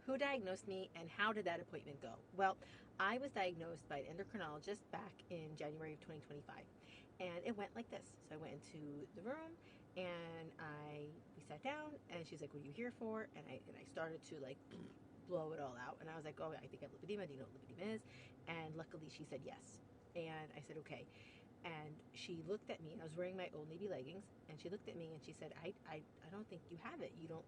Who diagnosed me and how did that appointment go? Well, I was diagnosed by an endocrinologist back in January of 2025. And it went like this. So I went into the room and we sat down and she's like, "What are you here for?" And I started to like blow it all out. And I was like, "Oh, I think I have lipedema. Do you know what lipedema is?" And luckily she said yes. And I said, "Okay." And she looked at me, and I was wearing my Old Navy leggings, and she looked at me and she said, I don't think you have it. You don't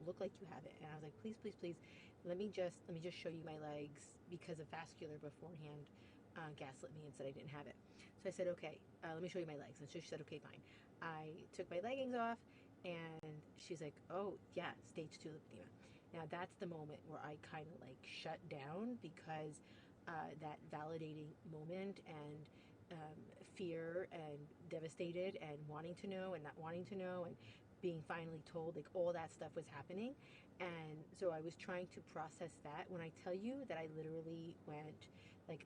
look like you have it. And I was like, "Please, please, please, let me just show you my legs," because of vascular beforehand gaslit me and said I didn't have it. So I said, "Okay, let me show you my legs." And so she said, "Okay, fine." I took my leggings off, and she's like, "Oh yeah, stage 2 lipedema." Now that's the moment where I kind of like shut down, because that validating moment and fear and devastated and wanting to know and not wanting to know and being finally told, like all that stuff was happening. And so I was trying to process that. When I tell you that I literally went like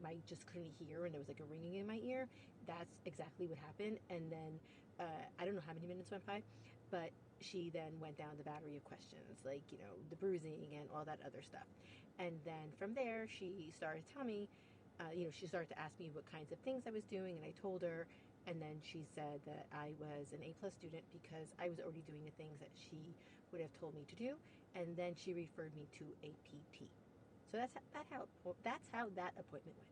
my just couldn't hear and there was like a ringing in my ear, that's exactly what happened. And then I don't know how many minutes went by, but she then went down the battery of questions, like, the bruising and all that other stuff. And then from there, she started to tell me, she started to ask me what kinds of things I was doing, and I told her. And then she said that I was an A+ student because I was already doing the things that she would have told me to do. And then she referred me to a PT. So that's how that appointment went.